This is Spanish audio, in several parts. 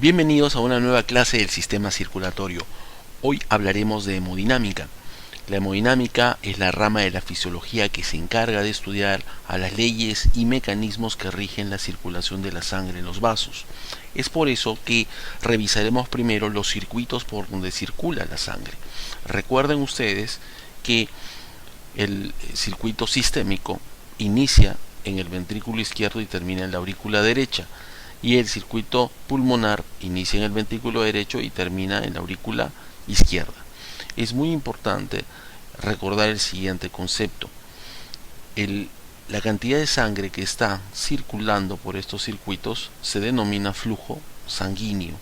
Bienvenidos a una nueva clase del sistema circulatorio. Hoy hablaremos de hemodinámica. La hemodinámica es la rama de la fisiología que se encarga de estudiar a las leyes y mecanismos que rigen la circulación de la sangre en los vasos. Es por eso que revisaremos primero los circuitos por donde circula la sangre. Recuerden ustedes que el circuito sistémico inicia en el ventrículo izquierdo y termina en la aurícula derecha, y el circuito pulmonar inicia en el ventrículo derecho y termina en la aurícula izquierda. Es muy importante recordar el siguiente concepto. La cantidad de sangre que está circulando por estos circuitos se denomina flujo sanguíneo,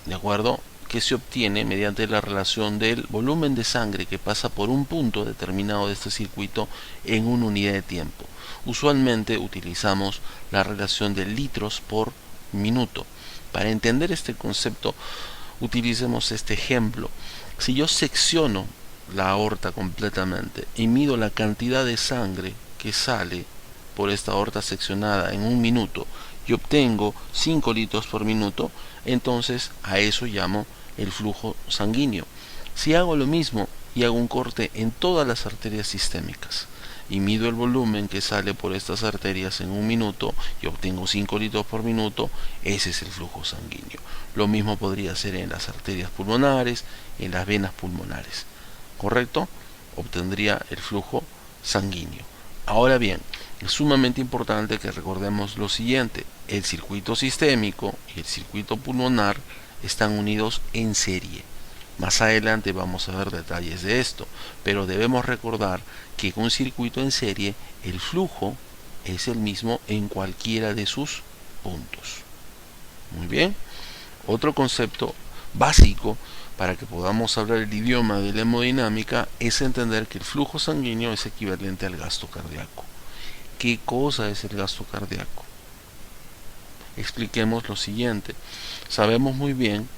¿de acuerdo? Que se obtiene mediante la relación del volumen de sangre que pasa por un punto determinado de este circuito en una unidad de tiempo. Usualmente utilizamos la relación de litros por minuto. Para entender este concepto, utilicemos este ejemplo. Si yo secciono la aorta completamente y mido la cantidad de sangre que sale por esta aorta seccionada en un minuto y obtengo 5 litros por minuto, entonces a eso llamo el flujo sanguíneo. Si hago lo mismo y hago un corte en todas las arterias sistémicas y mido el volumen que sale por estas arterias en un minuto y obtengo 5 litros por minuto, ese es el flujo sanguíneo. Lo mismo podría ser en las arterias pulmonares, en las venas pulmonares, ¿correcto? Obtendría el flujo sanguíneo. Ahora bien, es sumamente importante que recordemos lo siguiente: el circuito sistémico y el circuito pulmonar están unidos en serie. Más adelante vamos a ver detalles de esto, pero debemos recordar que con un circuito en serie el flujo es el mismo en cualquiera de sus puntos. Muy bien, otro concepto básico para que podamos hablar el idioma de la hemodinámica es entender que el flujo sanguíneo es equivalente al gasto cardíaco. ¿Qué cosa es el gasto cardíaco? Expliquemos lo siguiente. Sabemos muy bien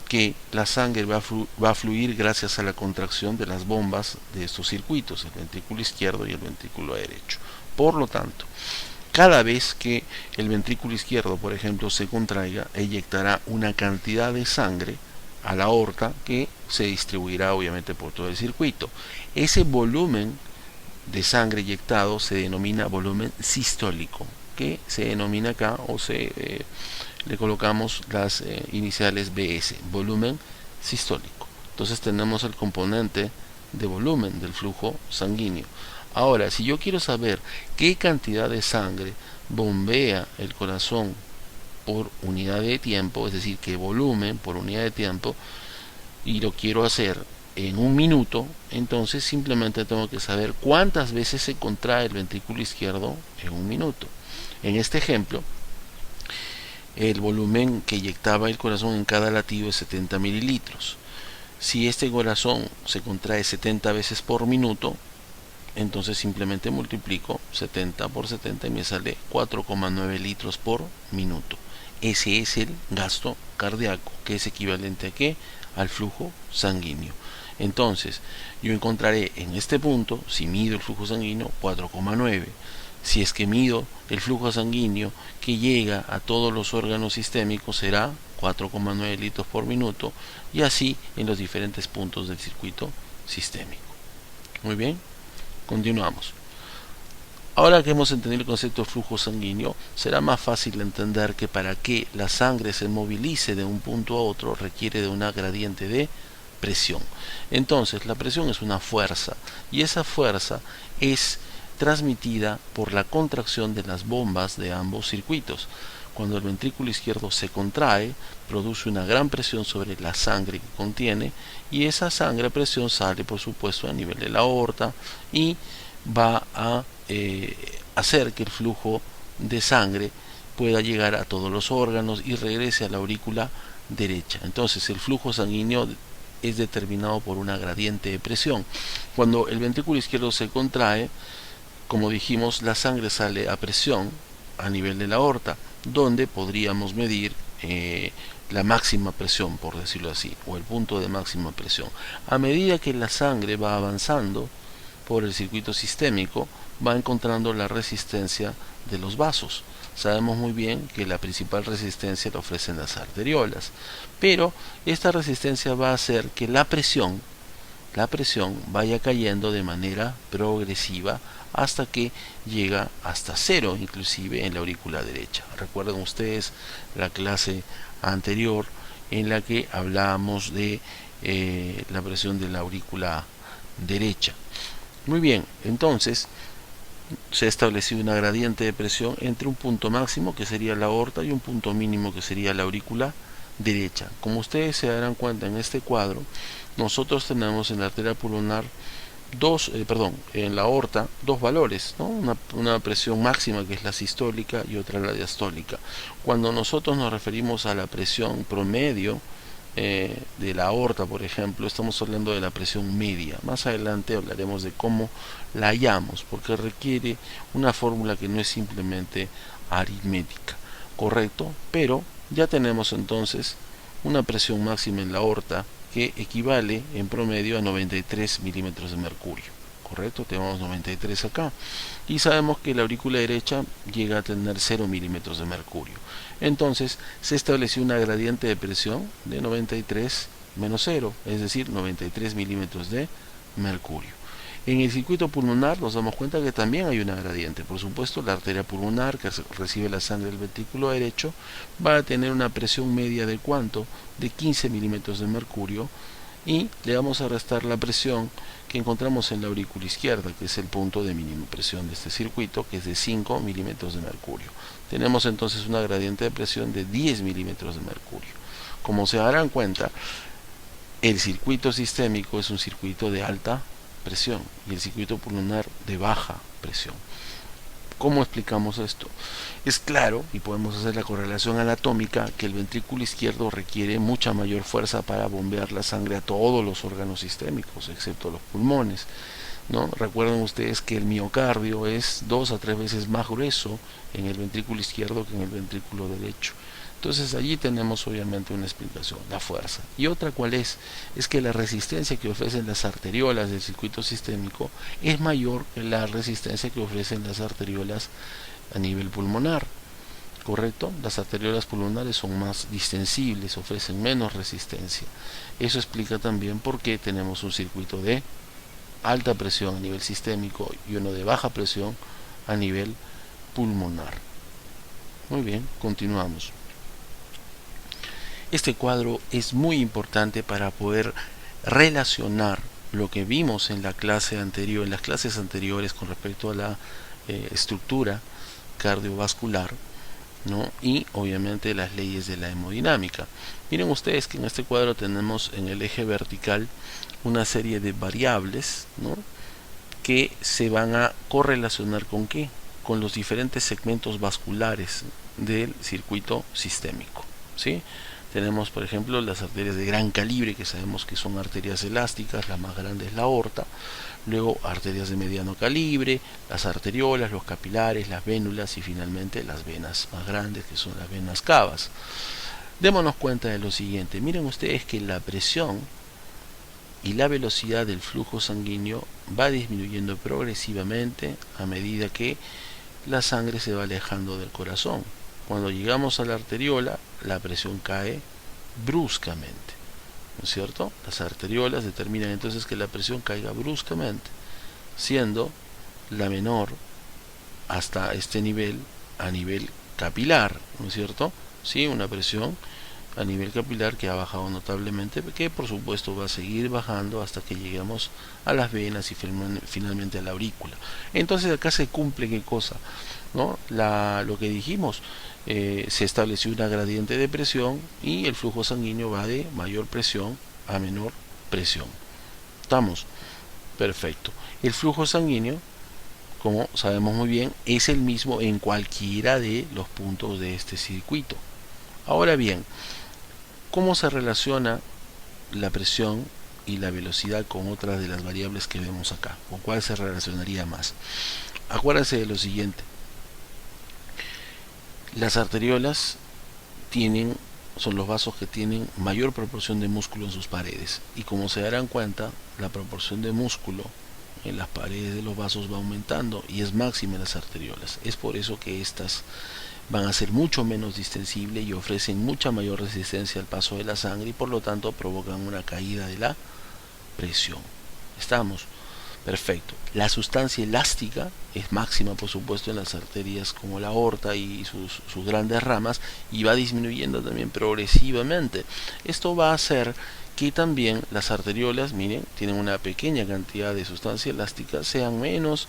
que la sangre va a fluir gracias a la contracción de las bombas de estos circuitos, el ventrículo izquierdo y el ventrículo derecho. Por lo tanto, cada vez que el ventrículo izquierdo, por ejemplo, se contraiga, eyectará una cantidad de sangre a la aorta que se distribuirá obviamente por todo el circuito. Ese volumen de sangre eyectado se denomina volumen sistólico, que se denomina acá o le colocamos las iniciales BS, volumen sistólico. Entonces tenemos el componente de volumen del flujo sanguíneo. Ahora, si yo quiero saber qué cantidad de sangre bombea el corazón por unidad de tiempo, es decir, qué volumen por unidad de tiempo, y lo quiero hacer en un minuto, entonces simplemente tengo que saber cuántas veces se contrae el ventrículo izquierdo en un minuto. En este ejemplo, el volumen que eyectaba el corazón en cada latido es 70 mililitros. Si este corazón se contrae 70 veces por minuto, entonces simplemente multiplico 70 por 70 y me sale 4,9 litros por minuto. Ese es el gasto cardíaco, que es equivalente a ¿qué? Al flujo sanguíneo. Entonces, yo encontraré en este punto, si mido el flujo sanguíneo, 4,9. Si es que mido el flujo sanguíneo que llega a todos los órganos sistémicos, será 4,9 litros por minuto, y así en los diferentes puntos del circuito sistémico. Muy bien, continuamos. Ahora que hemos entendido el concepto de flujo sanguíneo, será más fácil entender que para que la sangre se movilice de un punto a otro requiere de una gradiente de presión. Entonces, la presión es una fuerza, y esa fuerza es transmitida por la contracción de las bombas de ambos circuitos. Cuando el ventrículo izquierdo se contrae, produce una gran presión sobre la sangre que contiene, y esa sangre a presión sale, por supuesto, a nivel de la aorta y va a hacer que el flujo de sangre pueda llegar a todos los órganos y regrese a la aurícula derecha. Entonces, el flujo sanguíneo es determinado por una gradiente de presión. Cuando el ventrículo izquierdo se contrae, como dijimos, la sangre sale a presión a nivel de la aorta, donde podríamos medir la máxima presión, por decirlo así, o el punto de máxima presión. A medida que la sangre va avanzando por el circuito sistémico, va encontrando la resistencia de los vasos. Sabemos muy bien que la principal resistencia la ofrecen las arteriolas, pero esta resistencia va a hacer que la presión vaya cayendo de manera progresiva hasta que llega hasta cero, inclusive en la aurícula derecha. Recuerden ustedes la clase anterior en la que hablábamos de la presión de la aurícula derecha. Muy bien, entonces se ha establecido una gradiente de presión entre un punto máximo, que sería la aorta, y un punto mínimo, que sería la aurícula derecha. Como ustedes se darán cuenta en este cuadro, nosotros tenemos en la arteria pulmonar en la aorta dos valores, ¿no? Una presión máxima, que es la sistólica, y otra la diastólica. Cuando nosotros nos referimos a la presión promedio de la aorta, por ejemplo, estamos hablando de la presión media. Más adelante hablaremos de cómo la hallamos, porque requiere una fórmula que no es simplemente aritmética, ¿correcto? Pero ya tenemos entonces una presión máxima en la aorta que equivale en promedio a 93 milímetros de mercurio, ¿correcto? Tenemos 93 acá, y sabemos que la aurícula derecha llega a tener 0 milímetros de mercurio. Entonces se estableció una gradiente de presión de 93 menos 0, es decir, 93 milímetros de mercurio. En el circuito pulmonar nos damos cuenta que también hay una gradiente. Por supuesto, la arteria pulmonar, que recibe la sangre del ventrículo derecho, va a tener una presión media de ¿cuánto? De 15 milímetros de mercurio, y le vamos a restar la presión que encontramos en la aurícula izquierda, que es el punto de mínima presión de este circuito, que es de 5 milímetros de mercurio. Tenemos entonces una gradiente de presión de 10 milímetros de mercurio. Como se darán cuenta, el circuito sistémico es un circuito de alta presión y el circuito pulmonar de baja presión. ¿Cómo explicamos esto? Es claro, y podemos hacer la correlación anatómica, que el ventrículo izquierdo requiere mucha mayor fuerza para bombear la sangre a todos los órganos sistémicos, excepto los pulmones, ¿no? Recuerden ustedes que el miocardio es 2 a 3 veces más grueso en el ventrículo izquierdo que en el ventrículo derecho. Entonces allí tenemos obviamente una explicación, la fuerza. Y otra, ¿cuál es? Es que la resistencia que ofrecen las arteriolas del circuito sistémico es mayor que la resistencia que ofrecen las arteriolas a nivel pulmonar, ¿correcto? Las arteriolas pulmonares son más distensibles, ofrecen menos resistencia. Eso explica también por qué tenemos un circuito de alta presión a nivel sistémico y uno de baja presión a nivel pulmonar. Muy bien, continuamos. Este cuadro es muy importante para poder relacionar lo que vimos en la clase anterior, en las clases anteriores, con respecto a la estructura cardiovascular, ¿no? Y obviamente las leyes de la hemodinámica. Miren ustedes que en este cuadro tenemos en el eje vertical una serie de variables, ¿no? Que se van a correlacionar ¿con qué? Con los diferentes segmentos vasculares del circuito sistémico, ¿sí? Tenemos, por ejemplo, las arterias de gran calibre, que sabemos que son arterias elásticas, la más grande es la aorta. Luego arterias de mediano calibre, las arteriolas, los capilares, las vénulas y finalmente las venas más grandes, que son las venas cavas. Démonos cuenta de lo siguiente. Miren ustedes que la presión y la velocidad del flujo sanguíneo va disminuyendo progresivamente a medida que la sangre se va alejando del corazón. Cuando llegamos a la arteriola, la presión cae bruscamente, ¿no es cierto? Las arteriolas determinan entonces que la presión caiga bruscamente, siendo la menor hasta este nivel a nivel capilar, ¿no es cierto? Sí, una presión a nivel capilar que ha bajado notablemente, que por supuesto va a seguir bajando hasta que lleguemos a las venas y finalmente a la aurícula. Entonces acá se cumple ¿qué cosa? ¿No? Lo que dijimos, se estableció una gradiente de presión y el flujo sanguíneo va de mayor presión a menor presión. ¿Estamos? Perfecto. El flujo sanguíneo, como sabemos muy bien, es el mismo en cualquiera de los puntos de este circuito. Ahora bien, ¿cómo se relaciona la presión y la velocidad con otras de las variables que vemos acá? ¿Con cuál se relacionaría más? Acuérdense de lo siguiente. Las arteriolas son los vasos que tienen mayor proporción de músculo en sus paredes, y como se darán cuenta, la proporción de músculo en las paredes de los vasos va aumentando y es máxima en las arteriolas. Es por eso que estas van a ser mucho menos distensibles y ofrecen mucha mayor resistencia al paso de la sangre y por lo tanto provocan una caída de la presión. ¿Estamos? Perfecto. La sustancia elástica es máxima, por supuesto, en las arterias como la aorta y sus grandes ramas, y va disminuyendo también progresivamente. Esto va a hacer que también las arteriolas, miren, tienen una pequeña cantidad de sustancia elástica, sean menos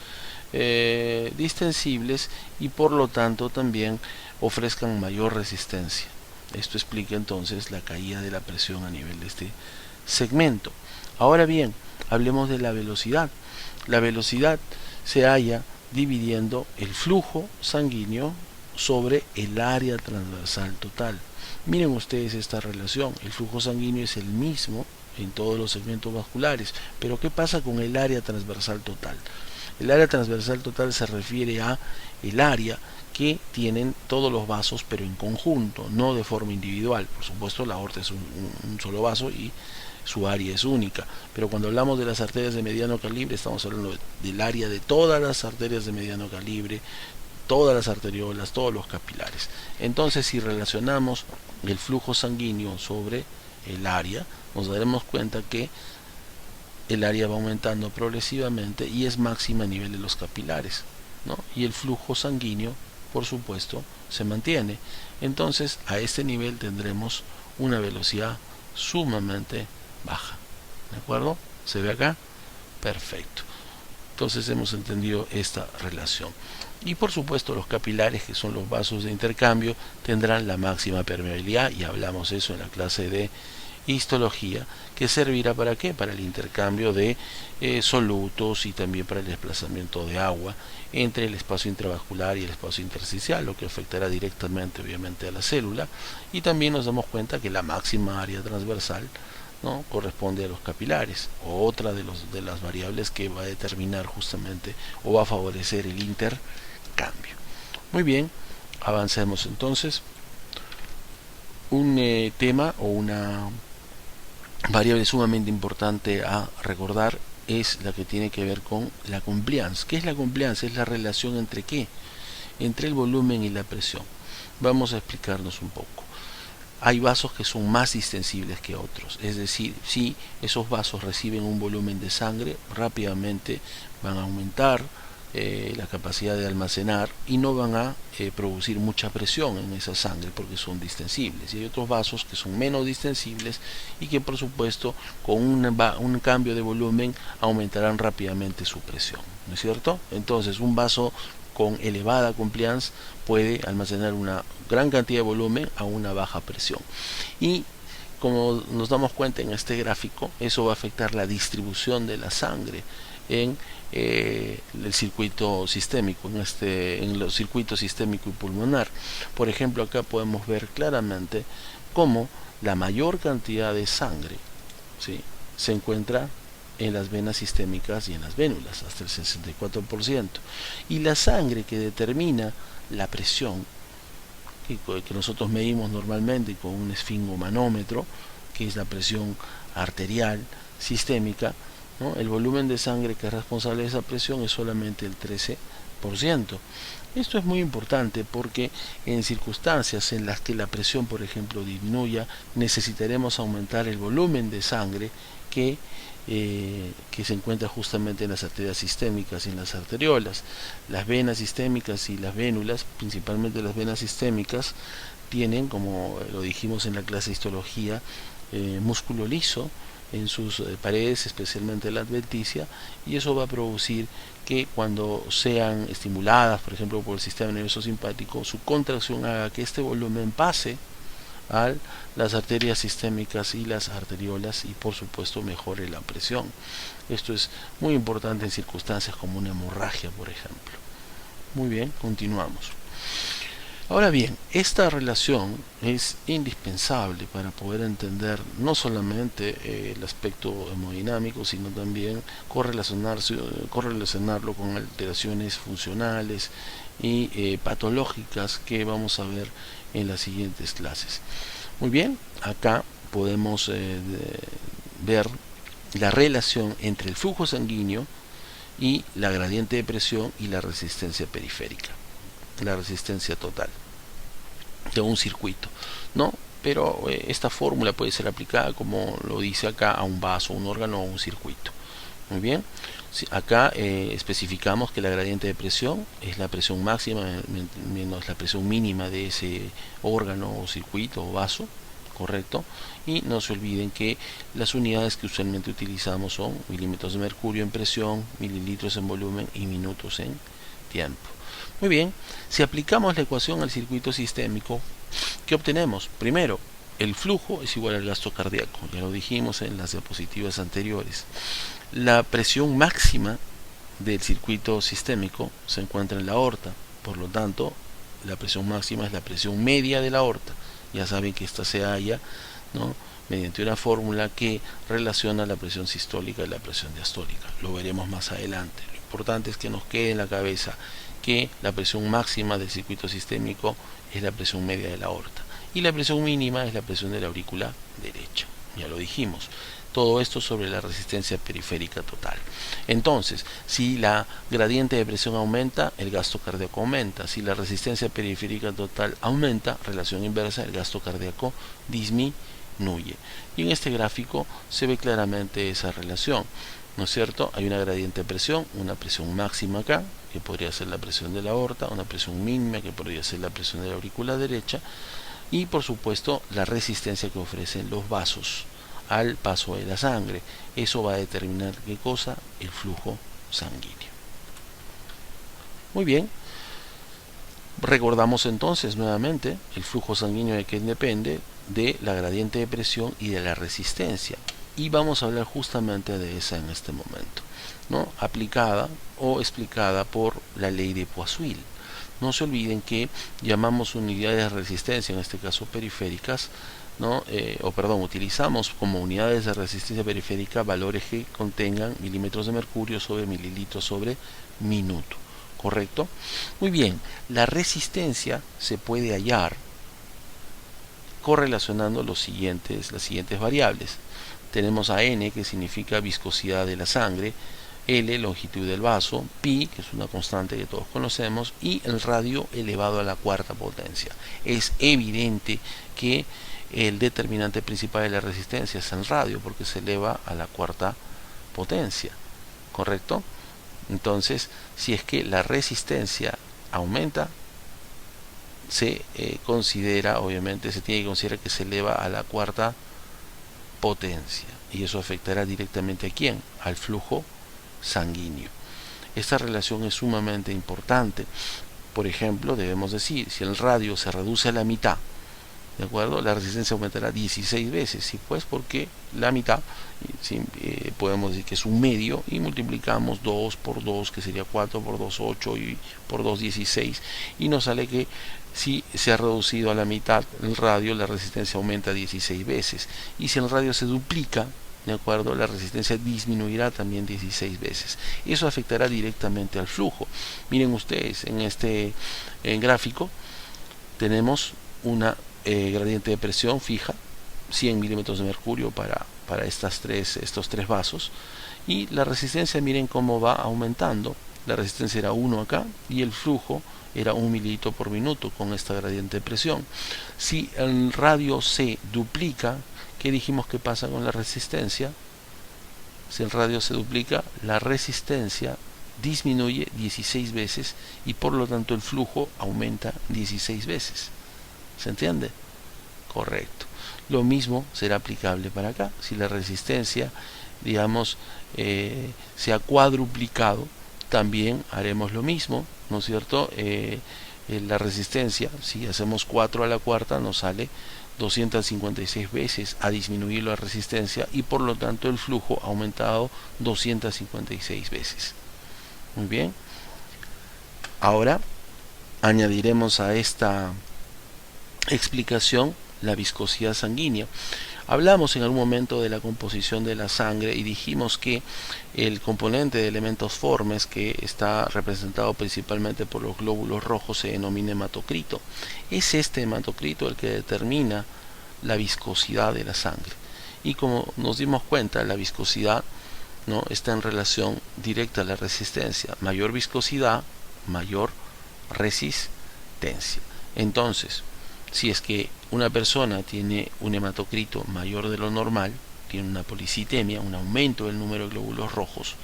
distensibles y por lo tanto también ofrezcan mayor resistencia. Esto explica entonces la caída de la presión a nivel de este segmento. Ahora bien, hablemos de la velocidad. La velocidad se halla dividiendo el flujo sanguíneo sobre el área transversal total. Miren ustedes esta relación. El flujo sanguíneo es el mismo en todos los segmentos vasculares, pero ¿qué pasa con el área transversal total? El área transversal total se refiere a el área que tienen todos los vasos, pero en conjunto, no de forma individual. Por supuesto, la aorta es un solo vaso y su área es única, pero cuando hablamos de las arterias de mediano calibre estamos hablando del área de todas las arterias de mediano calibre, todas las arteriolas, todos los capilares. Entonces, si relacionamos el flujo sanguíneo sobre el área, nos daremos cuenta que el área va aumentando progresivamente y es máxima a nivel de los capilares, ¿no? Y el flujo sanguíneo, por supuesto, se mantiene. Entonces, a este nivel tendremos una velocidad sumamente baja. ¿De acuerdo? ¿Se ve acá? Perfecto. Entonces hemos entendido esta relación. Y por supuesto los capilares, que son los vasos de intercambio, tendrán la máxima permeabilidad, y hablamos eso en la clase de histología, que servirá para qué? Para el intercambio de solutos y también para el desplazamiento de agua entre el espacio intravascular y el espacio intersticial, lo que afectará directamente obviamente a la célula. Y también nos damos cuenta que la máxima área transversal, ¿no?, corresponde a los capilares, o otra de las variables que va a determinar justamente o va a favorecer el intercambio. Muy bien, avancemos entonces. Un tema o una variable sumamente importante a recordar es la que tiene que ver con la compliance. ¿Qué es la compliance? Es la relación entre ¿qué? Entre el volumen y la presión. Vamos a explicarnos un poco. Hay vasos que son más distensibles que otros, es decir, si esos vasos reciben un volumen de sangre, rápidamente van a aumentar la capacidad de almacenar y no van a producir mucha presión en esa sangre porque son distensibles. Y hay otros vasos que son menos distensibles y que por supuesto con un cambio de volumen aumentarán rápidamente su presión, ¿no es cierto? Entonces un vaso con elevada compliance puede almacenar una gran cantidad de volumen a una baja presión. Y como nos damos cuenta en este gráfico, eso va a afectar la distribución de la sangre en el circuito sistémico, en los circuitos sistémico y pulmonar. Por ejemplo, acá podemos ver claramente cómo la mayor cantidad de sangre, ¿sí?, se encuentra en las venas sistémicas y en las vénulas, hasta el 64%. Y la sangre que determina la presión, que nosotros medimos normalmente con un esfingomanómetro, que es la presión arterial sistémica, ¿no?, el volumen de sangre que es responsable de esa presión es solamente el 13%. Esto es muy importante porque en circunstancias en las que la presión, por ejemplo, disminuya, necesitaremos aumentar el volumen de sangre que se encuentra justamente en las arterias sistémicas y en las arteriolas. Las venas sistémicas y las vénulas, principalmente las venas sistémicas, tienen, como lo dijimos en la clase de histología, músculo liso en sus paredes, especialmente la adventicia, y eso va a producir que cuando sean estimuladas, por ejemplo, por el sistema nervioso simpático, su contracción haga que este volumen pase a las arterias sistémicas y las arteriolas y por supuesto mejore la presión. Esto es muy importante en circunstancias como una hemorragia, por ejemplo. Muy bien, continuamos. Ahora bien, esta relación es indispensable para poder entender no solamente el aspecto hemodinámico, sino también correlacionarlo con alteraciones funcionales y patológicas que vamos a ver en las siguientes clases. Muy bien, acá podemos ver la relación entre el flujo sanguíneo y la gradiente de presión y la resistencia periférica, la resistencia total de un circuito, ¿no? Pero esta fórmula puede ser aplicada, como lo dice acá, a un vaso, un órgano o un circuito. Muy bien, acá especificamos que la gradiente de presión es la presión máxima menos la presión mínima de ese órgano o circuito o vaso, correcto. Y no se olviden que las unidades que usualmente utilizamos son milímetros de mercurio en presión, mililitros en volumen y minutos en tiempo. Muy bien, si aplicamos la ecuación al circuito sistémico, ¿qué obtenemos? Primero, el flujo es igual al gasto cardíaco, ya lo dijimos en las diapositivas anteriores. La presión máxima del circuito sistémico se encuentra en la aorta, por lo tanto, la presión máxima es la presión media de la aorta. Ya saben que esta se halla, ¿no?, mediante una fórmula que relaciona la presión sistólica y la presión diastólica. Lo veremos más adelante. Lo importante es que nos quede en la cabeza que la presión máxima del circuito sistémico es la presión media de la aorta y la presión mínima es la presión de la aurícula derecha. Ya lo dijimos. Todo esto sobre la resistencia periférica total. Entonces, si la gradiente de presión aumenta, el gasto cardíaco aumenta. Si la resistencia periférica total aumenta, relación inversa, el gasto cardíaco disminuye. Y en este gráfico se ve claramente esa relación, ¿no es cierto? Hay una gradiente de presión, una presión máxima acá, que podría ser la presión de la aorta, una presión mínima, que podría ser la presión de la aurícula derecha, y por supuesto la resistencia que ofrecen los vasos al paso de la sangre. Eso va a determinar qué cosa, el flujo sanguíneo. Muy bien, recordamos entonces nuevamente el flujo sanguíneo de que depende de la gradiente de presión y de la resistencia, y vamos a hablar justamente de esa en este momento, ¿no?, aplicada o explicada por la ley de Poiseuille. No se olviden que llamamos unidades de resistencia, en este caso periféricas, ¿no? Utilizamos como unidades de resistencia periférica valores que contengan milímetros de mercurio sobre mililitros sobre minuto, ¿correcto? Muy bien, la resistencia se puede hallar correlacionando las siguientes variables. Tenemos a N, que significa viscosidad de la sangre, L, longitud del vaso, pi, que es una constante que todos conocemos, y el radio elevado a la cuarta potencia. Es evidente que el determinante principal de la resistencia es el radio, porque se eleva a la cuarta potencia, ¿correcto? Entonces, si es que la resistencia aumenta, se considera, obviamente, se tiene que considerar que se eleva a la cuarta potencia, y eso afectará directamente ¿a quién? Al flujo sanguíneo. Esta relación es sumamente importante. Por ejemplo, debemos decir, si el radio se reduce a la mitad, ¿de acuerdo?, la resistencia aumentará 16 veces. ¿Sí? Pues porque la mitad, podemos decir que es un medio, y multiplicamos 2 por 2, que sería 4 por 2, 8, y por 2, 16, y nos sale que si se ha reducido a la mitad el radio, la resistencia aumenta 16 veces, y si el radio se duplica, ¿de acuerdo?, la resistencia disminuirá también 16 veces. Eso afectará directamente al flujo. Miren ustedes, en este gráfico tenemos una gradiente de presión fija, 100 milímetros de mercurio para estos tres vasos, y la resistencia, miren cómo va aumentando. La resistencia era 1 acá, y el flujo era 1 mililitro por minuto con esta gradiente de presión. Si el radio se duplica, ¿qué dijimos que pasa con la resistencia? Si el radio se duplica, la resistencia disminuye 16 veces, y por lo tanto el flujo aumenta 16 veces. ¿Se entiende? Correcto. Lo mismo será aplicable para acá. Si la resistencia, digamos, se ha cuadruplicado, también haremos lo mismo, ¿no es cierto? La resistencia, si hacemos 4 a la cuarta, nos sale 256 veces a disminuir la resistencia, y por lo tanto el flujo ha aumentado 256 veces. Muy bien. Ahora añadiremos a esta explicación la viscosidad sanguínea. Hablamos en algún momento de la composición de la sangre y dijimos que el componente de elementos formes, que está representado principalmente por los glóbulos rojos, se denomina hematocrito. Es este hematocrito el que determina la viscosidad de la sangre. Y como nos dimos cuenta, la viscosidad ¿no?, está en relación directa a la resistencia. Mayor viscosidad, mayor resistencia. Entonces, si es que una persona tiene un hematocrito mayor de lo normal, tiene una policitemia, un aumento del número de glóbulos rojos,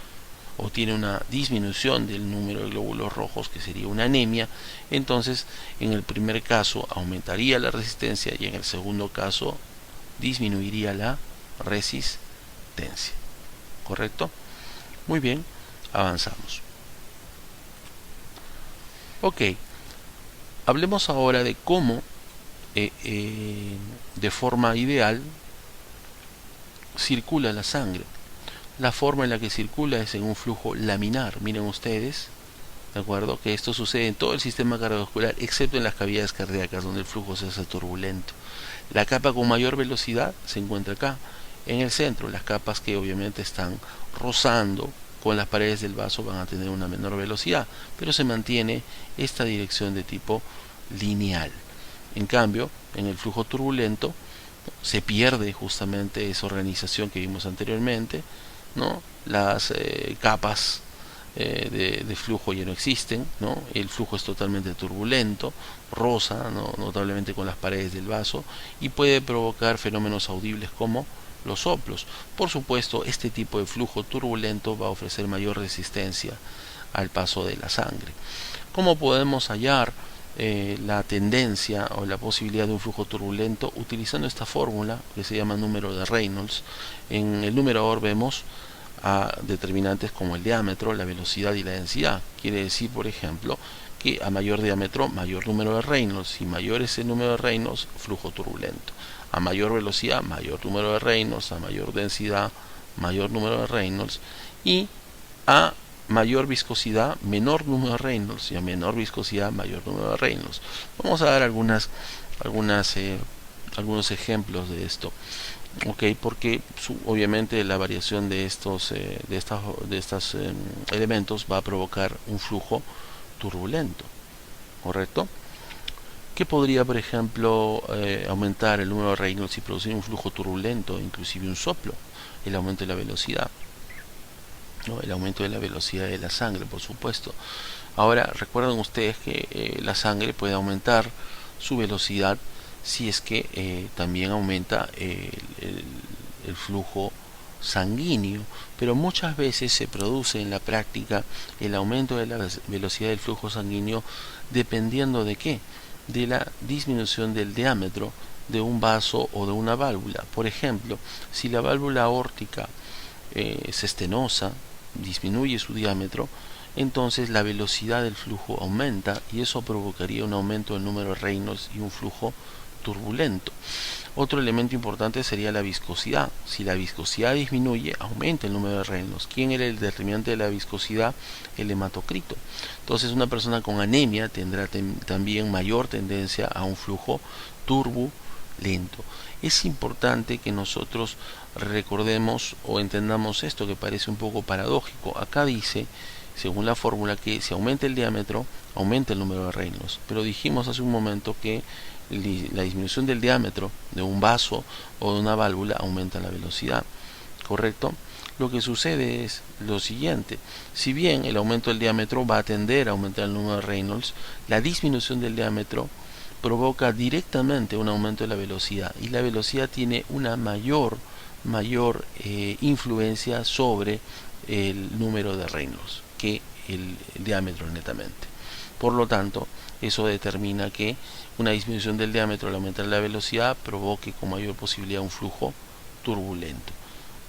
o tiene una disminución del número de glóbulos rojos, que sería una anemia, entonces en el primer caso aumentaría la resistencia y en el segundo caso disminuiría la resistencia. ¿Correcto? Muy bien, avanzamos. Ok, hablemos ahora de cómo de forma ideal circula la sangre. La forma en la que circula es en un flujo laminar. Miren ustedes, ¿de acuerdo?, que esto sucede en todo el sistema cardiovascular, excepto en las cavidades cardíacas, donde el flujo se hace turbulento. La capa con mayor velocidad se encuentra acá, en el centro. Las capas que obviamente están rozando con las paredes del vaso van a tener una menor velocidad, pero se mantiene esta dirección de tipo lineal. En cambio, en el flujo turbulento se pierde justamente esa organización que vimos anteriormente, ¿no? Las capas de flujo ya no existen, ¿no? El flujo es totalmente turbulento, roza, ¿no?, notablemente con las paredes del vaso, y puede provocar fenómenos audibles como los soplos. Por supuesto, este tipo de flujo turbulento va a ofrecer mayor resistencia al paso de la sangre. ¿Cómo podemos hallar la tendencia o la posibilidad de un flujo turbulento? Utilizando esta fórmula que se llama número de Reynolds. En el numerador vemos a determinantes como el diámetro, la velocidad y la densidad. Quiere decir, por ejemplo, que a mayor diámetro, mayor número de Reynolds. Si mayor es el número de Reynolds, flujo turbulento. A mayor velocidad, mayor número de Reynolds. A mayor densidad, mayor número de Reynolds. Y a mayor viscosidad, menor número de Reynolds, y a menor viscosidad, mayor número de Reynolds. Vamos a dar algunos ejemplos de esto. Ok, porque obviamente la variación de estos elementos va a provocar un flujo turbulento. ¿Correcto? ¿Qué podría, por ejemplo, aumentar el número de Reynolds y producir un flujo turbulento, inclusive un soplo? El aumento de la velocidad, ¿no? El aumento de la velocidad de la sangre, por supuesto. Ahora, recuerden ustedes que la sangre puede aumentar su velocidad si es que también aumenta el flujo sanguíneo, pero muchas veces se produce en la práctica el aumento de la velocidad del flujo sanguíneo dependiendo de qué, de la disminución del diámetro de un vaso o de una válvula. Por ejemplo, si la válvula aórtica es estenosa, disminuye su diámetro, entonces la velocidad del flujo aumenta y eso provocaría un aumento del número de Reynolds y un flujo turbulento. Otro elemento importante sería la viscosidad. Si la viscosidad disminuye, aumenta el número de Reynolds. ¿Quién era el determinante de la viscosidad? El hematocrito. Entonces una persona con anemia tendrá también mayor tendencia a un flujo turbulento. Es importante que nosotros recordemos o entendamos esto, que parece un poco paradójico. Acá dice, según la fórmula, que si aumenta el diámetro, aumenta el número de Reynolds. Pero dijimos hace un momento que la disminución del diámetro de un vaso o de una válvula aumenta la velocidad. ¿Correcto? Lo que sucede es lo siguiente: si bien el aumento del diámetro va a tender a aumentar el número de Reynolds, la disminución del diámetro provoca directamente un aumento de la velocidad, y la velocidad tiene una mayor influencia sobre el número de Reynolds que el diámetro netamente. Por lo tanto, eso determina que una disminución del diámetro al aumentar la velocidad provoque con mayor posibilidad un flujo turbulento.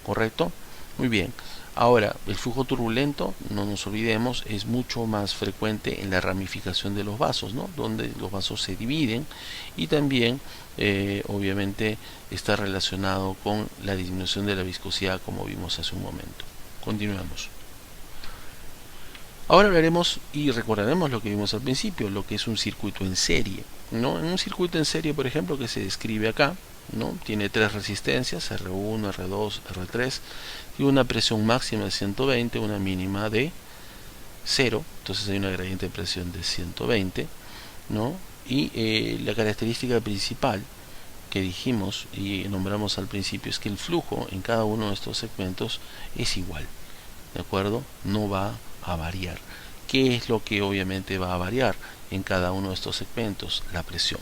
¿Correcto? Muy bien. Ahora, el flujo turbulento, no nos olvidemos, es mucho más frecuente en la ramificación de los vasos, ¿no?, donde los vasos se dividen, y también obviamente está relacionado con la disminución de la viscosidad, como vimos hace un momento. Continuamos. Ahora hablaremos y recordaremos lo que vimos al principio, lo que es un circuito en serie, ¿no? En un circuito en serie, por ejemplo, que se describe acá, ¿no?, tiene tres resistencias, R1, R2, R3, y una presión máxima de 120, una mínima de 0, entonces hay una gradiente de presión de 120, ¿no? Y la característica principal que dijimos y nombramos al principio es que el flujo en cada uno de estos segmentos es igual. ¿de acuerdo? No va a variar. ¿Qué es lo que obviamente va a variar en cada uno de estos segmentos? La presión.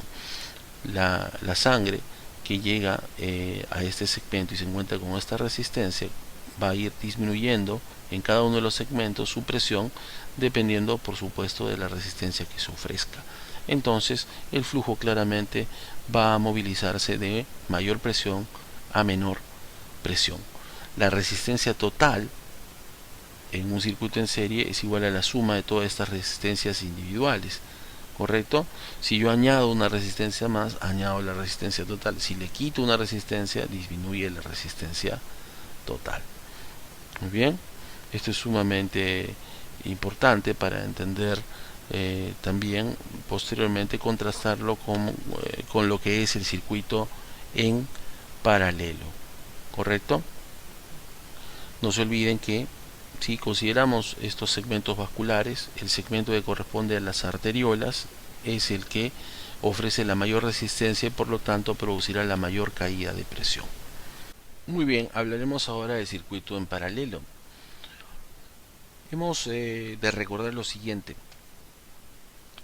La sangre que llega a este segmento y se encuentra con esta resistencia va a ir disminuyendo en cada uno de los segmentos su presión, dependiendo por supuesto de la resistencia que se ofrezca. Entonces el flujo claramente va a movilizarse de mayor presión a menor presión. La resistencia total en un circuito en serie es igual a la suma de todas estas resistencias individuales, ¿correcto? Si yo añado una resistencia más, añado la resistencia total. Si le quito una resistencia, disminuye la resistencia total. Muy bien, esto es sumamente importante para entender también posteriormente contrastarlo con lo que es el circuito en paralelo, ¿correcto? No se olviden que si consideramos estos segmentos vasculares, el segmento que corresponde a las arteriolas es el que ofrece la mayor resistencia y por lo tanto producirá la mayor caída de presión. Muy bien, hablaremos ahora del circuito en paralelo. Hemos de recordar lo siguiente.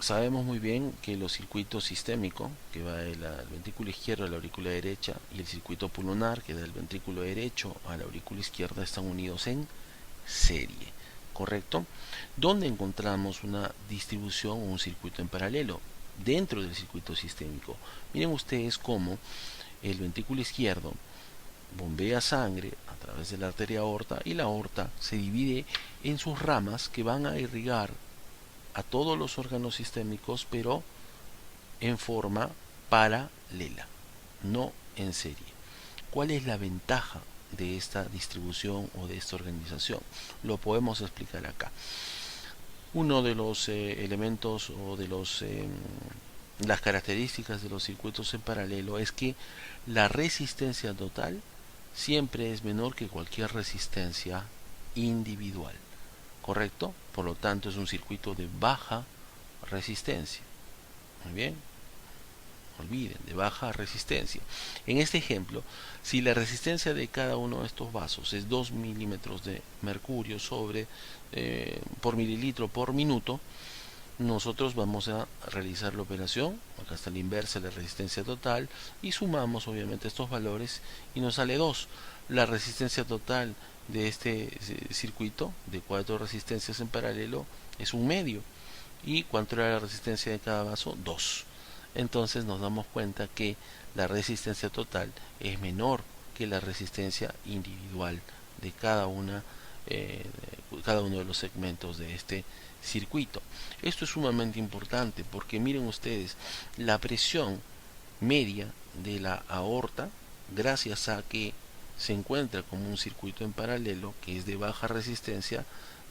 Sabemos muy bien que los circuitos sistémicos, que va del ventrículo izquierdo a la aurícula derecha, y el circuito pulmonar, que da del ventrículo derecho a la aurícula izquierda, están unidos en serie, ¿correcto? ¿Dónde encontramos una distribución o un circuito en paralelo? Dentro del circuito sistémico. Miren ustedes cómo el ventrículo izquierdo bombea sangre a través de la arteria aorta y la aorta se divide en sus ramas que van a irrigar a todos los órganos sistémicos, pero en forma paralela, no en serie. ¿Cuál es la ventaja de esta distribución o de esta organización? Lo podemos explicar acá. Uno de los elementos o de las características de los circuitos en paralelo es que la resistencia total siempre es menor que cualquier resistencia individual, ¿correcto? Por lo tanto es un circuito de baja resistencia. Muy bien, olviden, de baja resistencia. En este ejemplo, si la resistencia de cada uno de estos vasos es 2 milímetros de mercurio por mililitro por minuto, nosotros vamos a realizar la operación, acá está la inversa de la resistencia total, y sumamos obviamente estos valores y nos sale 2. La resistencia total de este circuito de 4 resistencias en paralelo es 1 medio. ¿Y cuánto era la resistencia de cada vaso? 2. Entonces nos damos cuenta que la resistencia total es menor que la resistencia individual de cada uno de los segmentos de este circuito. Esto es sumamente importante porque miren ustedes, la presión media de la aorta, gracias a que se encuentra como un circuito en paralelo que es de baja resistencia,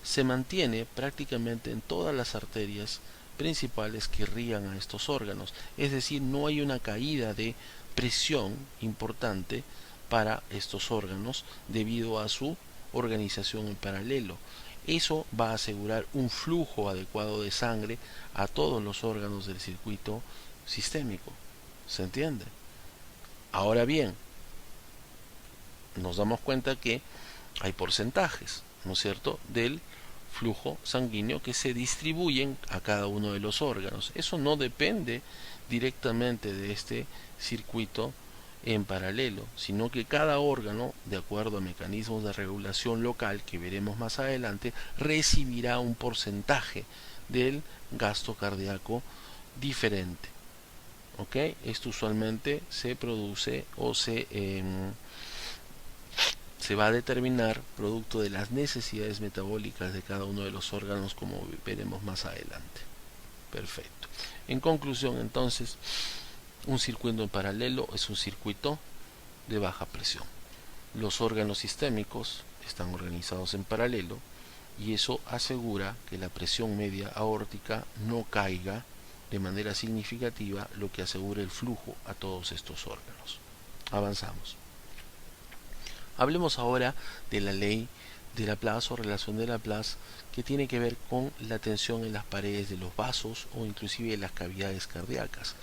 se mantiene prácticamente en todas las arterias principales que irrigan a estos órganos. Es decir, no hay una caída de presión importante para estos órganos debido a su organización en paralelo. Eso va a asegurar un flujo adecuado de sangre a todos los órganos del circuito sistémico. ¿Se entiende? Ahora bien, nos damos cuenta que hay porcentajes, ¿no es cierto?, del flujo sanguíneo que se distribuyen a cada uno de los órganos. Eso no depende directamente de este circuito en paralelo, sino que cada órgano, de acuerdo a mecanismos de regulación local que veremos más adelante, recibirá un porcentaje del gasto cardíaco diferente. ¿Ok? Esto usualmente se produce o se va a determinar producto de las necesidades metabólicas de cada uno de los órganos, como veremos más adelante. Perfecto. En conclusión, entonces, un circuito en paralelo es un circuito de baja presión. Los órganos sistémicos están organizados en paralelo y eso asegura que la presión media aórtica no caiga de manera significativa, lo que asegura el flujo a todos estos órganos. Avanzamos. Hablemos ahora de la ley de Laplace o relación de Laplace, que tiene que ver con la tensión en las paredes de los vasos o inclusive en las cavidades cardíacas.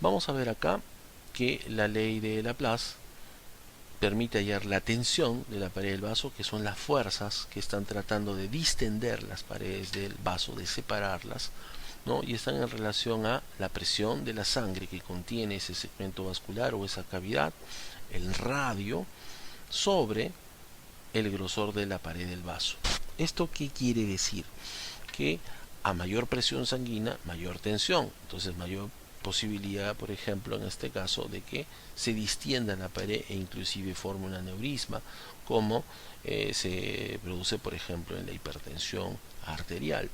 Vamos a ver acá que la ley de Laplace permite hallar la tensión de la pared del vaso, que son las fuerzas que están tratando de distender las paredes del vaso, de separarlas, ¿no? Y están en relación a la presión de la sangre que contiene ese segmento vascular o esa cavidad, el radio, sobre el grosor de la pared del vaso. ¿Esto qué quiere decir? Que a mayor presión sanguínea, mayor tensión, entonces mayor posibilidad, por ejemplo, en este caso, de que se distienda la pared e inclusive forme un aneurisma, como se produce, por ejemplo, en la hipertensión arterial.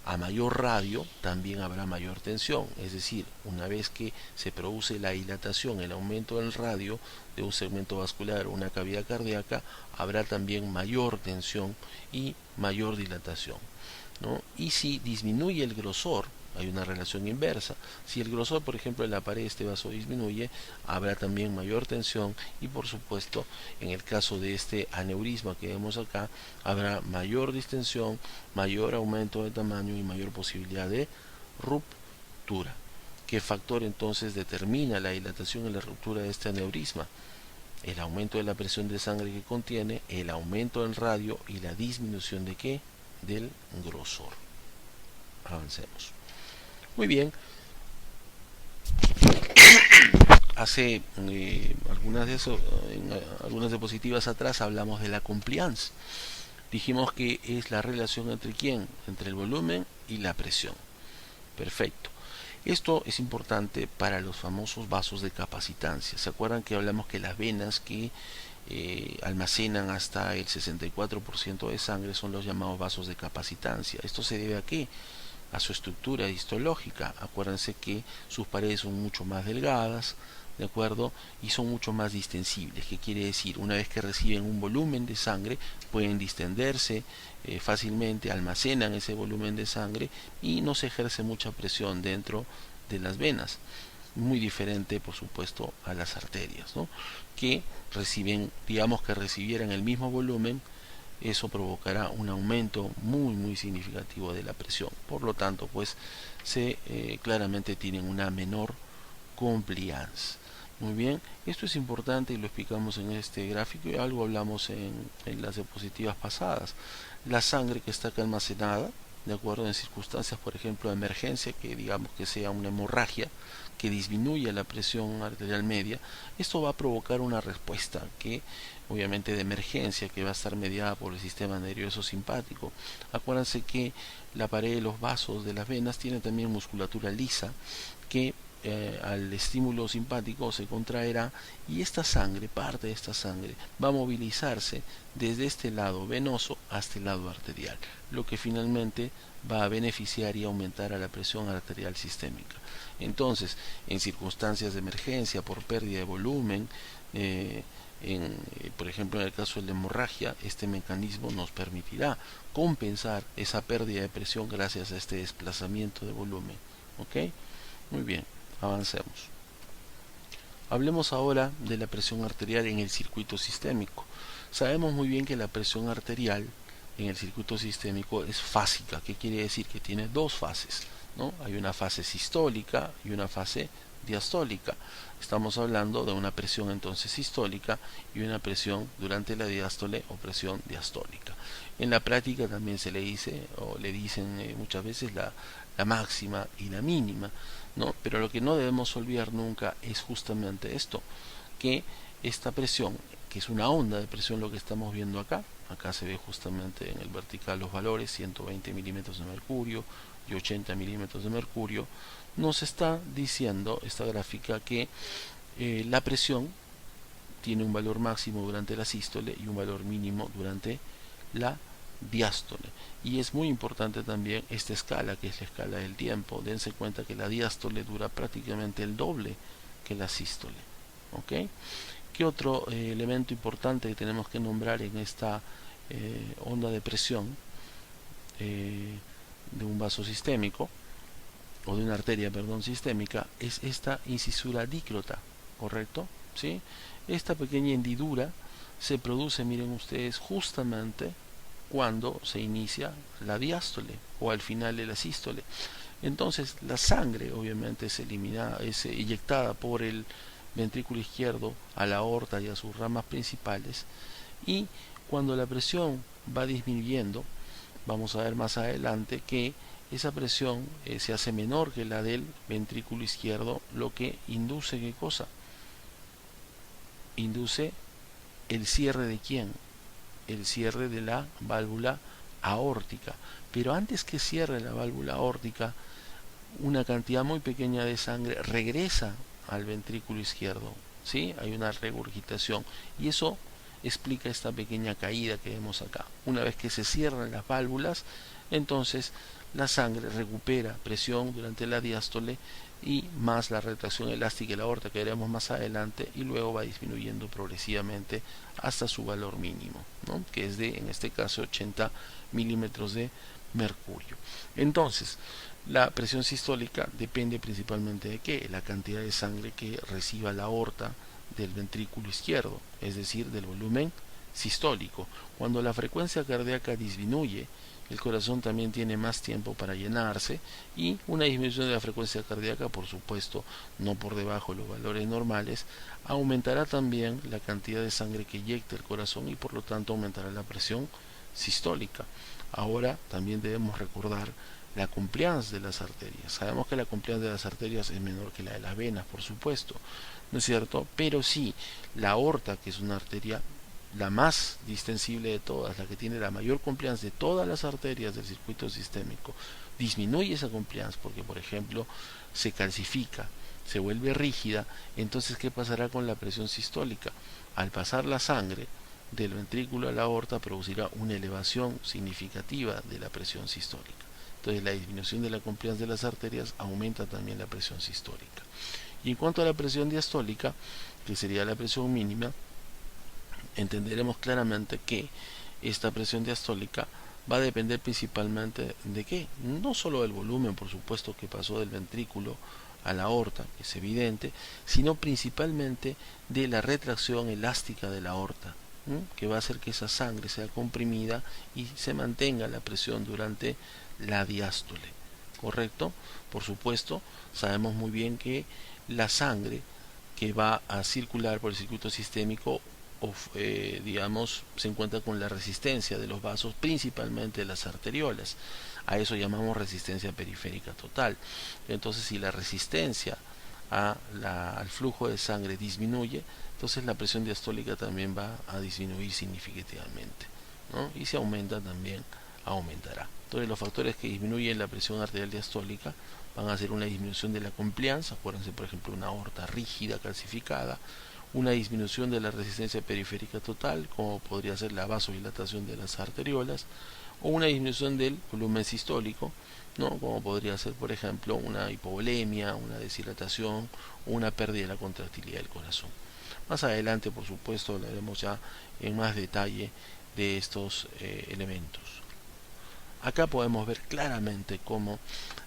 A mayor radio también habrá mayor tensión, es decir, una vez que se produce la dilatación, el aumento del radio de un segmento vascular o una cavidad cardíaca, habrá también mayor tensión y mayor dilatación, ¿no? Y si disminuye el grosor, hay una relación inversa. Si el grosor, por ejemplo, de la pared de este vaso disminuye, habrá también mayor tensión y, por supuesto, en el caso de este aneurisma que vemos acá, habrá mayor distensión, mayor aumento de tamaño y mayor posibilidad de ruptura. ¿Qué factor entonces determina la dilatación y la ruptura de este aneurisma? El aumento de la presión de sangre que contiene, el aumento del radio y la disminución de ¿qué? Del grosor. Avancemos. Muy bien. Hace algunas diapositivas atrás hablamos de la compliance. Dijimos que es la relación entre ¿quién? Entre el volumen y la presión. Perfecto. Esto es importante para los famosos vasos de capacitancia. ¿Se acuerdan que hablamos que las venas que almacenan hasta el 64% de sangre son los llamados vasos de capacitancia? ¿Esto se debe a qué? A su estructura histológica. Acuérdense que sus paredes son mucho más delgadas, ¿de acuerdo? Y son mucho más distensibles. ¿Qué quiere decir? Una vez que reciben un volumen de sangre, pueden distenderse fácilmente, almacenan ese volumen de sangre y no se ejerce mucha presión dentro de las venas. Muy diferente, por supuesto, a las arterias, ¿no? Que reciben, digamos que recibieran el mismo volumen, eso provocará un aumento muy significativo de la presión. Por lo tanto, pues claramente tienen una menor compliance. Muy bien, esto es importante y lo explicamos en este gráfico y algo hablamos en las diapositivas pasadas. La sangre que está acá almacenada, de acuerdo, en circunstancias, por ejemplo, de emergencia, que digamos que sea una hemorragia que disminuya la presión arterial media, esto va a provocar una respuesta que obviamente de emergencia, que va a estar mediada por el sistema nervioso simpático. Acuérdense que la pared de los vasos de las venas tiene también musculatura lisa que al estímulo simpático se contraerá y esta sangre, parte de esta sangre, va a movilizarse desde este lado venoso hasta el lado arterial, lo que finalmente va a beneficiar y aumentar a la presión arterial sistémica. Entonces, en circunstancias de emergencia por pérdida de volumen, por ejemplo en el caso de la hemorragia, este mecanismo nos permitirá compensar esa pérdida de presión gracias a este desplazamiento de volumen. ¿Ok? Muy bien, avancemos. Hablemos ahora de la presión arterial en el circuito sistémico. Sabemos muy bien que la presión arterial en el circuito sistémico es fásica. ¿Qué quiere decir? Que tiene dos fases, ¿no? Hay una fase sistólica y una fase diastólica. Estamos hablando de una presión entonces sistólica y una presión durante la diástole o presión diastólica. En la práctica también se le dice o le dicen muchas veces la máxima y la mínima, ¿no? Pero lo que no debemos olvidar nunca es justamente esto, que esta presión, que es una onda de presión lo que estamos viendo acá se ve justamente en el vertical los valores, 120 milímetros de mercurio y 80 milímetros de mercurio, nos está diciendo esta gráfica que la presión tiene un valor máximo durante la sístole y un valor mínimo durante la diástole. Y es muy importante también esta escala, que es la escala del tiempo. Dense cuenta que la diástole dura prácticamente el doble que la sístole. ¿Ok? ¿Qué otro elemento importante que tenemos que nombrar en esta onda de presión de un vaso sistémico o de una arteria, perdón, sistémica, es esta incisura dícrota, ¿correcto? ¿Sí? Esta pequeña hendidura se produce, miren ustedes, justamente cuando se inicia la diástole o al final de la sístole. Entonces la sangre obviamente es eyectada por el ventrículo izquierdo, a la aorta y a sus ramas principales, y cuando la presión va disminuyendo, vamos a ver más adelante que esa presión se hace menor que la del ventrículo izquierdo, lo que induce ¿qué cosa? Induce el cierre de ¿quién? El cierre de la válvula aórtica. Pero antes que cierre la válvula aórtica, una cantidad muy pequeña de sangre regresa al ventrículo izquierdo, ¿sí? Hay una regurgitación y eso explica esta pequeña caída que vemos acá. Una vez que se cierran las válvulas, entonces la sangre recupera presión durante la diástole y más la retracción elástica de la aorta que veremos más adelante, y luego va disminuyendo progresivamente hasta su valor mínimo, ¿no? Que es de, en este caso, 80 milímetros de mercurio. Entonces, la presión sistólica depende principalmente de ¿qué? La cantidad de sangre que reciba la aorta del ventrículo izquierdo, es decir, del volumen sistólico. Cuando la frecuencia cardíaca disminuye, el corazón también tiene más tiempo para llenarse, y una disminución de la frecuencia cardíaca, por supuesto, no por debajo de los valores normales, aumentará también la cantidad de sangre que eyecta el corazón y por lo tanto aumentará la presión sistólica. Ahora también debemos recordar la compliance de las arterias. Sabemos que la compliance de las arterias es menor que la de las venas, por supuesto, ¿no es cierto? Pero sí, la aorta, que es una arteria la más distensible de todas, la que tiene la mayor compliance de todas las arterias del circuito sistémico, disminuye esa compliance porque, por ejemplo, se calcifica, se vuelve rígida. Entonces, ¿qué pasará con la presión sistólica? Al pasar la sangre del ventrículo a la aorta, producirá una elevación significativa de la presión sistólica. Entonces, la disminución de la compliance de las arterias aumenta también la presión sistólica. Y en cuanto a la presión diastólica, que sería la presión mínima, entenderemos claramente que esta presión diastólica va a depender principalmente de ¿qué? No solo del volumen, por supuesto, que pasó del ventrículo a la aorta, que es evidente, sino principalmente de la retracción elástica de la aorta, que va a hacer que esa sangre sea comprimida y se mantenga la presión durante la diástole, ¿correcto? Por supuesto, sabemos muy bien que la sangre que va a circular por el circuito sistémico digamos, se encuentra con la resistencia de los vasos, principalmente de las arteriolas. A eso llamamos resistencia periférica total. Entonces, si la resistencia al flujo de sangre disminuye, entonces la presión diastólica también va a disminuir significativamente, ¿no? Y si aumenta, también aumentará. Entonces, los factores que disminuyen la presión arterial diastólica van a ser una disminución de la compliance, acuérdense, por ejemplo, una aorta rígida, calcificada, una disminución de la resistencia periférica total, como podría ser la vasodilatación de las arteriolas, o una disminución del volumen sistólico, ¿no? Como podría ser, por ejemplo, una hipovolemia, una deshidratación o una pérdida de la contractilidad del corazón. Más adelante, por supuesto, hablaremos ya en más detalle de estos elementos. Acá podemos ver claramente cómo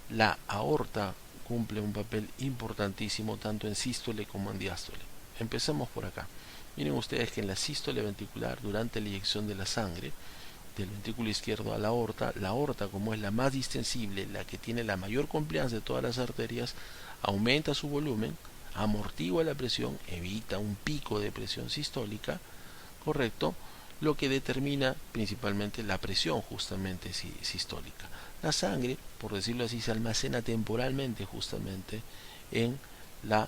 la aorta cumple un papel importantísimo tanto en sístole como en diástole. Empecemos por acá. Miren ustedes que en la sístole ventricular, durante la eyección de la sangre del ventrículo izquierdo a la aorta, como es la más distensible, la que tiene la mayor compliance de todas las arterias, aumenta su volumen, amortigua la presión, evita un pico de presión sistólica, correcto, lo que determina principalmente la presión justamente sistólica. La sangre, por decirlo así, se almacena temporalmente justamente en la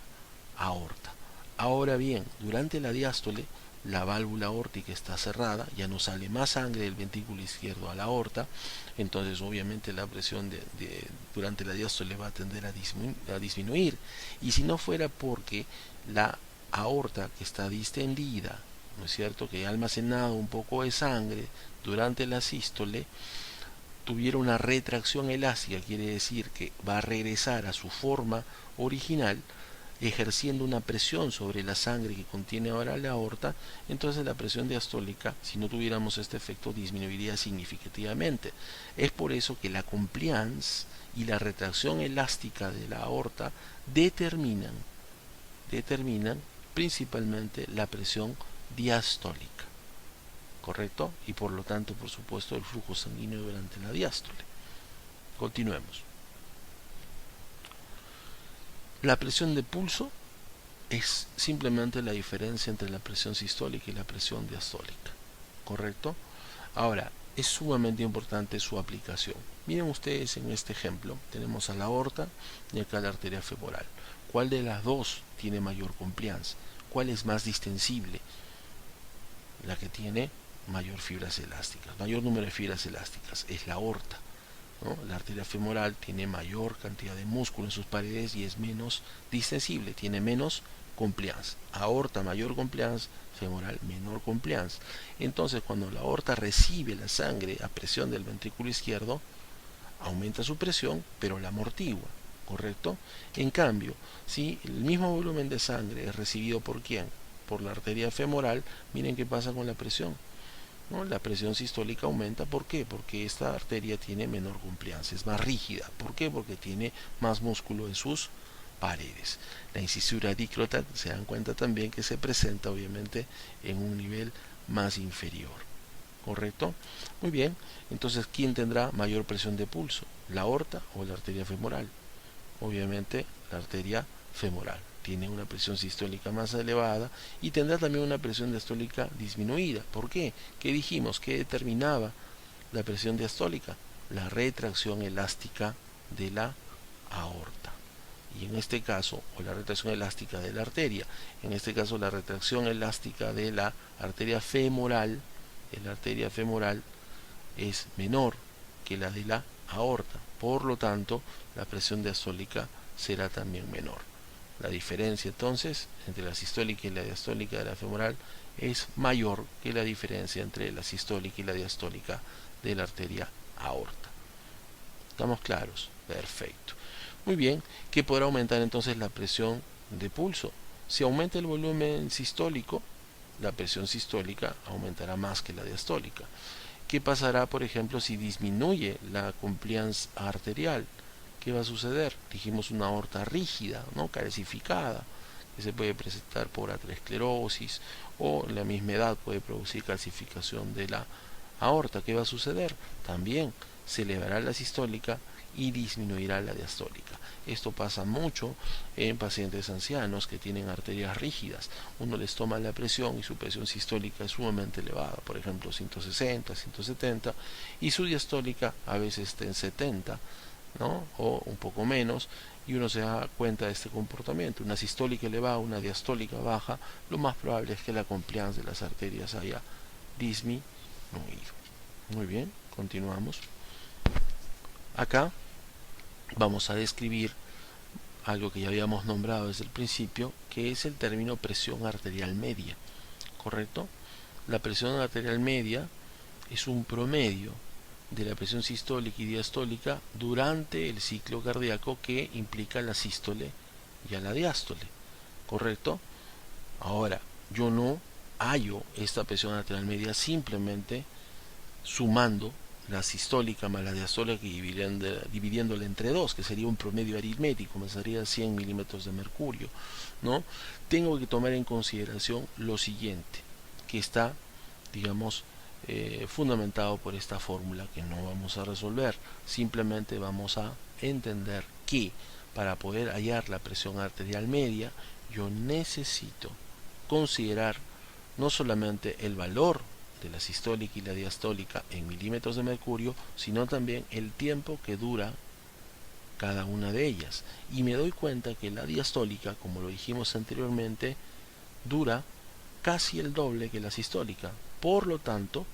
aorta. Ahora bien, durante la diástole, la válvula aórtica está cerrada, ya no sale más sangre del ventrículo izquierdo a la aorta, entonces obviamente la presión durante la diástole va a tender a disminuir. Y si no fuera porque la aorta, que está distendida, ¿no es cierto?, que ha almacenado un poco de sangre durante la sístole, tuviera una retracción elástica, quiere decir que va a regresar a su forma original, ejerciendo una presión sobre la sangre que contiene ahora la aorta, entonces la presión diastólica, si no tuviéramos este efecto, disminuiría significativamente. Es por eso que la compliance y la retracción elástica de la aorta determinan principalmente la presión diastólica, ¿correcto? Y por lo tanto, por supuesto, el flujo sanguíneo durante la diástole. Continuemos. La presión de pulso es simplemente la diferencia entre la presión sistólica y la presión diastólica, ¿correcto? Ahora, es sumamente importante su aplicación. Miren ustedes en este ejemplo, tenemos a la aorta y acá la arteria femoral. ¿Cuál de las dos tiene mayor compliance? ¿Cuál es más distensible? La que tiene mayor fibras elásticas, mayor número de fibras elásticas, es la aorta, ¿no? La arteria femoral tiene mayor cantidad de músculo en sus paredes y es menos distensible, tiene menos compliance. Aorta mayor compliance, femoral menor compliance. Entonces, cuando la aorta recibe la sangre a presión del ventrículo izquierdo, aumenta su presión, pero la amortigua, ¿correcto? En cambio, si el mismo volumen de sangre es recibido por ¿quién? Por la arteria femoral, miren qué pasa con la presión, ¿no? La presión sistólica aumenta. ¿Por qué? Porque esta arteria tiene menor compliance, es más rígida. ¿Por qué? Porque tiene más músculo en sus paredes. La incisura dícrota, se dan cuenta también que se presenta obviamente en un nivel más inferior, ¿correcto? Muy bien, entonces ¿quién tendrá mayor presión de pulso? ¿La aorta o la arteria femoral? Obviamente la arteria femoral tiene una presión sistólica más elevada y tendrá también una presión diastólica disminuida. ¿Por qué? ¿Qué dijimos? ¿Qué determinaba la presión diastólica? La retracción elástica de la aorta. Y en este caso, o la retracción elástica de la arteria, en este caso la retracción elástica de la arteria femoral es menor que la de la aorta. Por lo tanto, la presión diastólica será también menor. La diferencia entonces entre la sistólica y la diastólica de la femoral es mayor que la diferencia entre la sistólica y la diastólica de la arteria aorta. ¿Estamos claros? Perfecto. Muy bien, ¿qué podrá aumentar entonces la presión de pulso? Si aumenta el volumen sistólico, la presión sistólica aumentará más que la diastólica. ¿Qué pasará, por ejemplo, si disminuye la compliance arterial? ¿Qué va a suceder? Dijimos una aorta rígida, ¿no? Calcificada, que se puede presentar por aterosclerosis o en la misma edad puede producir calcificación de la aorta. ¿Qué va a suceder? También se elevará la sistólica y disminuirá la diastólica. Esto pasa mucho en pacientes ancianos que tienen arterias rígidas. Uno les toma la presión y su presión sistólica es sumamente elevada, por ejemplo 160, 170, y su diastólica a veces está en 70, ¿no? O un poco menos, y uno se da cuenta de este comportamiento. Una sistólica elevada, una diastólica baja, lo más probable es que la compliance de las arterias haya disminuido. Muy bien, continuamos. Acá vamos a describir algo que ya habíamos nombrado desde el principio, que es el término presión arterial media, ¿correcto? La presión arterial media es un promedio de la presión sistólica y diastólica durante el ciclo cardíaco que implica la sístole y a la diástole, ¿correcto? Ahora, yo no hallo esta presión arterial media simplemente sumando la sistólica más la diastólica y dividiéndola entre dos, que sería un promedio aritmético, me saldría 100 milímetros de mercurio, ¿no? Tengo que tomar en consideración lo siguiente, que está, digamos, fundamentado por esta fórmula que no vamos a resolver. Simplemente vamos a entender que para poder hallar la presión arterial media, yo necesito considerar no solamente el valor de la sistólica y la diastólica en milímetros de mercurio, sino también el tiempo que dura cada una de ellas. Y me doy cuenta que la diastólica, como lo dijimos anteriormente, dura casi el doble que la sistólica. Por lo tanto,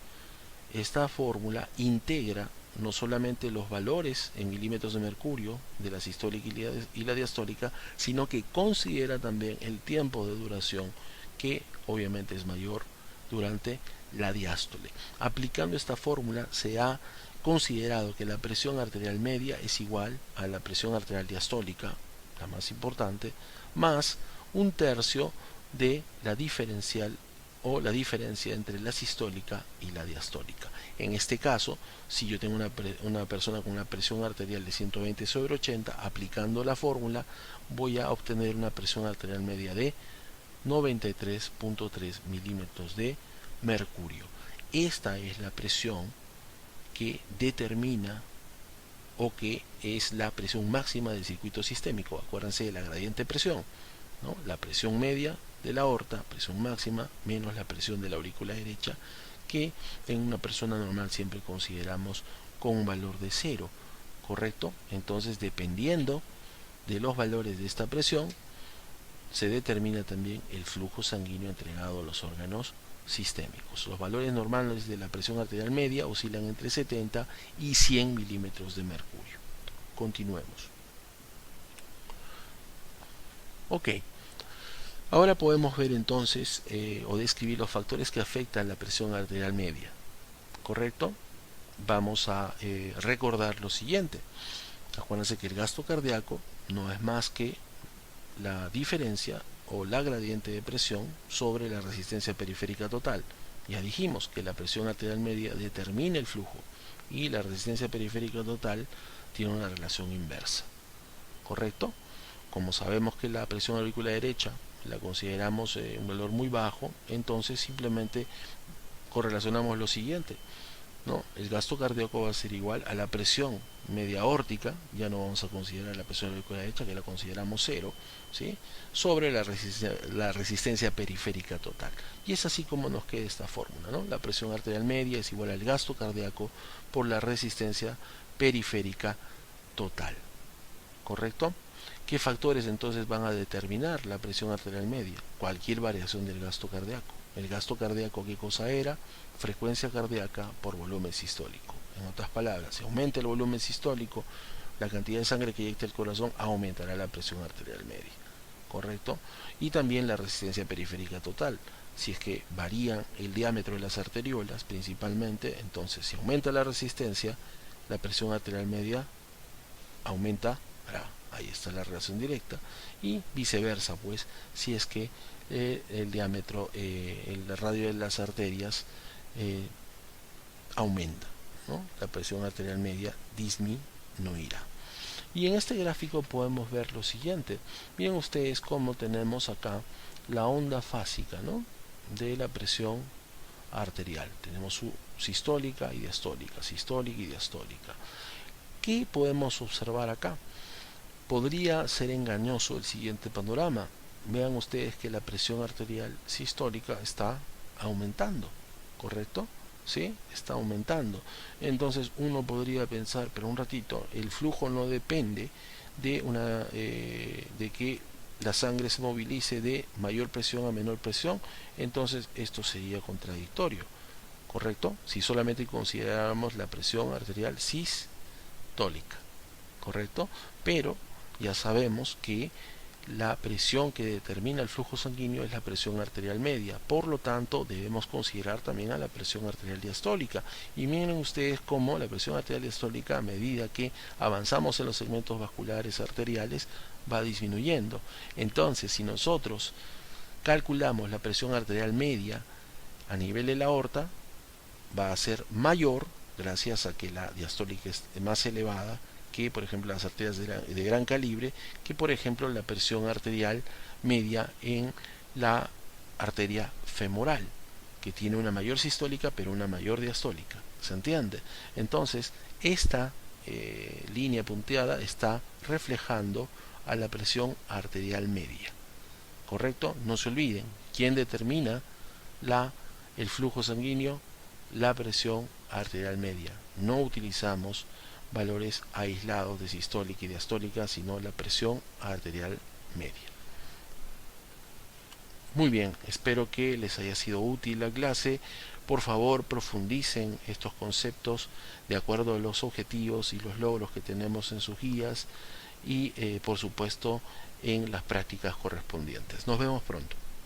esta fórmula integra no solamente los valores en milímetros de mercurio de la sistólica y la diastólica, sino que considera también el tiempo de duración, que obviamente es mayor durante la diástole. Aplicando esta fórmula se ha considerado que la presión arterial media es igual a la presión arterial diastólica, la más importante, más un tercio de la diferencial o la diferencia entre la sistólica y la diastólica. En este caso, si yo tengo una persona con una presión arterial de 120/80, aplicando la fórmula voy a obtener una presión arterial media de 93.3 milímetros de mercurio. Esta es la presión que determina o que es la presión máxima del circuito sistémico. Acuérdense de la gradiente de presión. ¿no? La presión media de la aorta, presión máxima, menos la presión de la aurícula derecha, que en una persona normal siempre consideramos con un valor de 0, ¿correcto? Entonces, dependiendo de los valores de esta presión, se determina también el flujo sanguíneo entregado a los órganos sistémicos. Los valores normales de la presión arterial media oscilan entre 70 y 100 milímetros de mercurio. Continuemos. Ok, ahora podemos ver entonces o describir los factores que afectan la presión arterial media, ¿correcto? Vamos a recordar lo siguiente. Acuérdense que el gasto cardíaco no es más que la diferencia o la gradiente de presión sobre la resistencia periférica total. Ya dijimos que la presión arterial media determina el flujo y la resistencia periférica total tiene una relación inversa, ¿correcto? Como sabemos que la presión auricular derecha la consideramos un valor muy bajo, entonces simplemente correlacionamos lo siguiente, ¿no? El gasto cardíaco va a ser igual a la presión media aórtica, ya no vamos a considerar la presión auricular derecha, que la consideramos 0, ¿sí? Sobre la resistencia periférica total. Y es así como nos queda esta fórmula, ¿no? La presión arterial media es igual al gasto cardíaco por la resistencia periférica total, ¿correcto? ¿Qué factores entonces van a determinar la presión arterial media? Cualquier variación del gasto cardíaco. El gasto cardíaco, ¿qué cosa era? Frecuencia cardíaca por volumen sistólico. En otras palabras, si aumenta el volumen sistólico, la cantidad de sangre que inyecta el corazón aumentará la presión arterial media, ¿correcto? Y también la resistencia periférica total. Si es que varía el diámetro de las arteriolas principalmente, entonces si aumenta la resistencia, la presión arterial media aumenta. Ahí está la relación directa, y viceversa, pues si es que el diámetro, el radio de las arterias aumenta, ¿no? La presión arterial media disminuirá. Y en este gráfico podemos ver lo siguiente. Miren ustedes cómo tenemos acá la onda fásica, ¿no?, de la presión arterial. Tenemos su sistólica y diastólica, sistólica y diastólica. ¿Qué podemos observar acá? Podría ser engañoso el siguiente panorama. Vean ustedes que la presión arterial sistólica está aumentando, ¿correcto? ¿Sí? Está aumentando. Entonces uno podría pensar, pero un ratito, el flujo no depende de que la sangre se movilice de mayor presión a menor presión. Entonces esto sería contradictorio, ¿correcto? Si solamente consideráramos la presión arterial sistólica, ¿correcto? Pero ya sabemos que la presión que determina el flujo sanguíneo es la presión arterial media, por lo tanto debemos considerar también a la presión arterial diastólica. Y miren ustedes cómo la presión arterial diastólica, a medida que avanzamos en los segmentos vasculares arteriales, va disminuyendo. Entonces, si nosotros calculamos la presión arterial media a nivel de la aorta, va a ser mayor gracias a que la diastólica es más elevada que, por ejemplo, las arterias de gran calibre, que por ejemplo la presión arterial media en la arteria femoral, que tiene una mayor sistólica pero una mayor diastólica. ¿Se entiende? Entonces, esta línea punteada está reflejando a la presión arterial media, ¿correcto? No se olviden, ¿quién determina el flujo sanguíneo? La presión arterial media. No utilizamos valores aislados de sistólica y diastólica, sino la presión arterial media. Muy bien, espero que les haya sido útil la clase. Por favor, profundicen estos conceptos de acuerdo a los objetivos y los logros que tenemos en sus guías y por supuesto en las prácticas correspondientes. Nos vemos pronto.